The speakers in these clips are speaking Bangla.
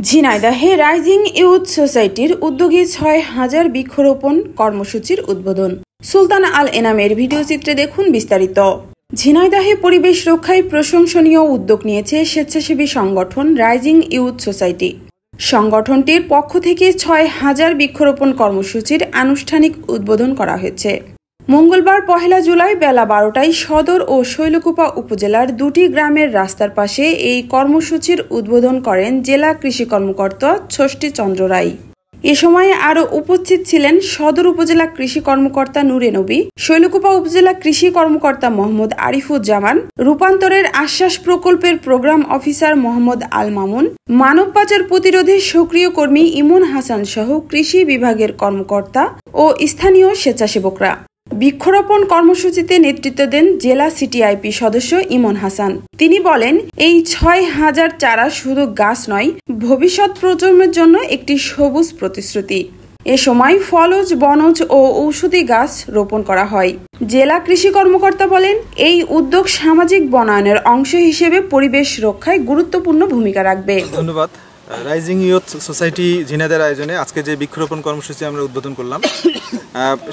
ঝিনাইদহে রাইজিং ইউথ সোসাইটির উদ্যোগে ৬,০০০ বৃক্ষরোপণ কর্মসূচির উদ্বোধন। সুলতান আল এনামের ভিডিওচিত্রে দেখুন বিস্তারিত। ঝিনাইদহে পরিবেশ রক্ষায় প্রশংসনীয় উদ্যোগ নিয়েছে স্বেচ্ছাসেবী সংগঠন রাইজিং ইউথ সোসাইটি। সংগঠনটির পক্ষ থেকে ৬,০০০ বৃক্ষরোপণ কর্মসূচির আনুষ্ঠানিক উদ্বোধন করা হয়েছে। মঙ্গলবার ১ জুলাই বেলা ১২টায় সদর ও শৈলকুপা উপজেলার দুটি গ্রামের রাস্তার পাশে এই কর্মসূচির উদ্বোধন করেন জেলা কৃষি কর্মকর্তা ষষ্ঠী চন্দ্র রায়। এ সময় আরও উপস্থিত ছিলেন সদর উপজেলা কৃষি কর্মকর্তা নূরে নবী, শৈলকুপা উপজেলা কৃষি কর্মকর্তা মোহাম্মদ আরিফুজ্জামান, রূপান্তরের আশ্বাস প্রকল্পের প্রোগ্রাম অফিসার মোহাম্মদ আল মামুন, মানব পাচার প্রতিরোধে সক্রিয় কর্মী ইমন হাসান সহ কৃষি বিভাগের কর্মকর্তা ও স্থানীয় স্বেচ্ছাসেবকরা। বৃক্ষরোপণ কর্মসূচিতে নেতৃত্ব দেন জেলা সিটিআইপি সদস্য ইমন হাসান। তিনি বলেন, এই ৬,০০০ চারা শুধু গাছ নয়, ভবিষ্যৎ প্রজন্মের জন্য একটি সবুজ প্রতিশ্রুতি। এ সময় ফলজ, বনজ ও ঔষধি গাছ রোপণ করা হয়। জেলা কৃষি কর্মকর্তা বলেন, এই উদ্যোগ সামাজিক বনায়নের অংশ হিসেবে পরিবেশ রক্ষায় গুরুত্বপূর্ণ ভূমিকা রাখবে। ধন্যবাদ। রাইজিং ইউথ সোসাইটি ঝিনাইদহের আয়োজনে আজকে যে বৃক্ষরোপণ কর্মসূচি আমরা উদ্বোধন করলাম,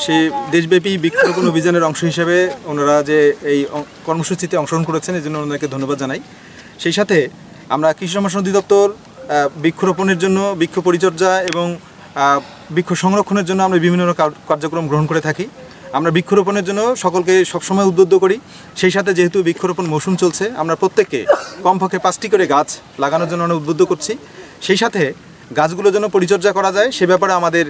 সেই দেশব্যাপী বৃক্ষরোপণ অভিযানের অংশ হিসেবে ওনারা যে এই কর্মসূচিতে অংশগ্রহণ করেছেন, এই জন্য ওনাদেরকে ধন্যবাদ জানাই। সেই সাথে আমরা কৃষি সম্প্রসারণ অধিদপ্তর বৃক্ষরোপণের জন্য, বৃক্ষ পরিচর্যা এবং বৃক্ষ সংরক্ষণের জন্য আমরা বিভিন্ন কার্যক্রম গ্রহণ করে থাকি। আমরা বৃক্ষরোপণের জন্য সকলকে সবসময় উদ্বুদ্ধ করি। সেই সাথে যেহেতু বৃক্ষরোপণ মৌসুম চলছে, আমরা প্রত্যেককে কমপক্ষে ৫টি করে গাছ লাগানোর জন্য আমরা উদ্বুদ্ধ করছি। সেই সাথে গাছগুলোর জন্য পরিচর্যা করা যায় সে ব্যাপারে আমাদের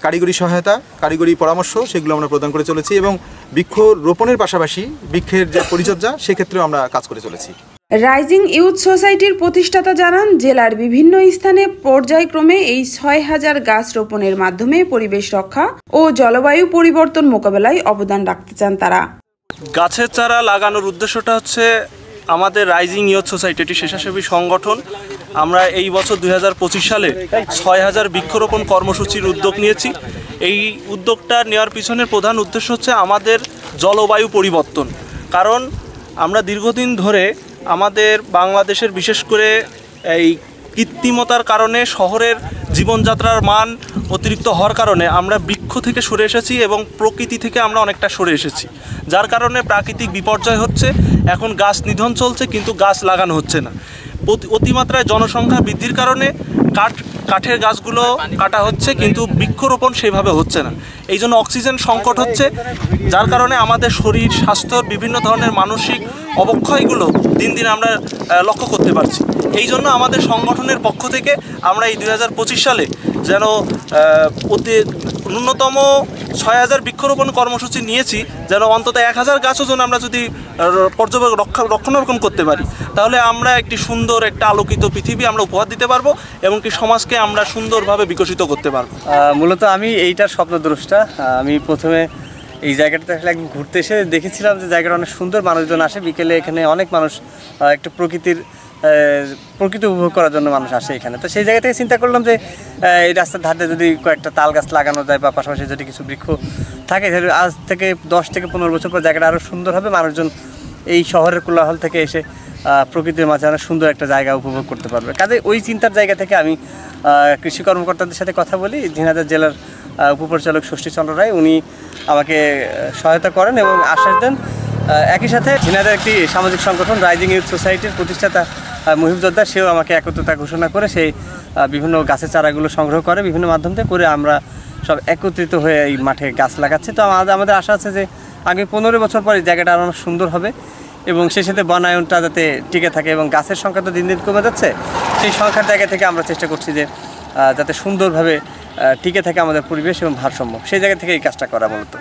কারিগরি সহায়তা, কারিগরি পরামর্শ সেগুলো আমরা প্রদান করে চলেছি এবং বৃক্ষ রোপণের পাশাপাশি বৃক্ষের যে পরিচর্যা সেক্ষেত্রেও আমরা কাজ করে চলেছি। রাইজিং ইউথ সোসাইটির প্রতিষ্ঠাতা জানান, জেলার বিভিন্ন স্থানে পর্যায়ক্রমে এই ৬,০০০ গাছ রোপণের মাধ্যমে পরিবেশ রক্ষা ও জলবায়ু পরিবর্তন মোকাবেলায় অবদান রাখতে চান তারা। গাছের চারা লাগানোর উদ্দেশ্যটা হচ্ছে, আমাদের রাইজিং ইউথ সোসাইটি স্বেচ্ছাসেবী সংগঠন, আমরা এই বছর ২০২৫ সালে ৬,০০০ বৃক্ষরোপণ কর্মসূচির উদ্যোগ নিয়েছি। এই উদ্যোগটা নেওয়ার পিছনের প্রধান উদ্দেশ্য হচ্ছে আমাদের জলবায়ু পরিবর্তন। কারণ আমরা দীর্ঘদিন ধরে আমাদের বাংলাদেশের বিশেষ করে এই কৃত্রিমতার কারণে শহরের জীবনযাত্রার মান অতিরিক্ত হওয়ার কারণে আমরা বৃক্ষ থেকে সরে এসেছি এবং প্রকৃতি থেকে আমরা অনেকটা সরে এসেছি, যার কারণে প্রাকৃতিক বিপর্যয় হচ্ছে। এখন গাছ নিধন চলছে কিন্তু গাছ লাগানো হচ্ছে না। অতিমাত্রায় জনসংখ্যা বৃদ্ধির কারণে কাঠের গাছগুলো কাটা হচ্ছে কিন্তু বৃক্ষরোপণ সেভাবে হচ্ছে না। এই জন্য অক্সিজেন সংকট হচ্ছে, যার কারণে আমাদের শরীর স্বাস্থ্যর বিভিন্ন ধরনের মানসিক অবক্ষয়গুলো দিন দিন আমরা লক্ষ্য করতে পারছি। এই জন্য আমাদের সংগঠনের পক্ষ থেকে আমরা এই ২০২৫ সালে যেন ন্যূনতম ৬,০০০ বৃক্ষরোপণ কর্মসূচি নিয়েছি, যেন অন্তত ১,০০০ গাছও যেন আমরা যদি রক্ষণাবেক্ষণ করতে পারি, তাহলে আমরা একটি সুন্দর, একটা আলোকিত পৃথিবী আমরা উপহার দিতে পারবো এবং কি সমাজকে আমরা সুন্দরভাবে বিকশিত করতে পারবো। মূলত আমি এইটার স্বপ্নদ্রষ্টা। আমি প্রথমে এই জায়গাটাতে একদিন ঘুরতে এসে দেখেছিলাম যে জায়গাটা অনেক সুন্দর, মানুষজন আসে বিকেলে, এখানে অনেক মানুষ একটু প্রকৃতি উপভোগ করার জন্য মানুষ আসে এখানে। তো সেই জায়গা থেকে চিন্তা করলাম যে এই রাস্তার ধারে যদি কয়েকটা তাল গাছ লাগানো যায় বা পাশাপাশি যদি কিছু বৃক্ষ থাকে, আজ থেকে ১০ থেকে ১৫ বছর পর জায়গাটা আরও সুন্দর হবে। মানুষজন এই শহরের কোলাহল থেকে এসে প্রকৃতির মাঝে অনেক সুন্দর একটা জায়গা উপভোগ করতে পারবে। কাজে ওই চিন্তার জায়গা থেকে আমি কৃষি কর্মকর্তাদের সাথে কথা বলি। ঝিনাইদহ জেলার উপপরিচালক ষষ্ঠী চন্দ্র রায়, উনি আমাকে সহায়তা করেন এবং আশ্বাস দেন। একই সাথে ঝিনাইদহের একটি সামাজিক সংগঠন রাইজিং ইউথ সোসাইটির প্রতিষ্ঠাতা মুহিব জোদ্দার, সেও আমাকে একত্রতা ঘোষণা করে সেই বিভিন্ন গাছের চারাগুলো সংগ্রহ করে বিভিন্ন মাধ্যম থেকে করে আমরা সব একত্রিত হয়ে এই মাঠে গাছ লাগাচ্ছি। তো আমাদের আশা আছে যে আগামী ১৫ বছর পরে জায়গাটা আরও সুন্দর হবে এবং সেই সাথে বনায়নটা যাতে টিকে থাকে এবং গাছের সংখ্যা তো দিন দিন কমে যাচ্ছে, সেই সংখ্যার জায়গা থেকে আমরা চেষ্টা করছি যে যাতে সুন্দরভাবে টিকে থাকে আমাদের পরিবেশ এবং ভারসাম্য, সেই জায়গা থেকে এই কাজটা করা মূলত।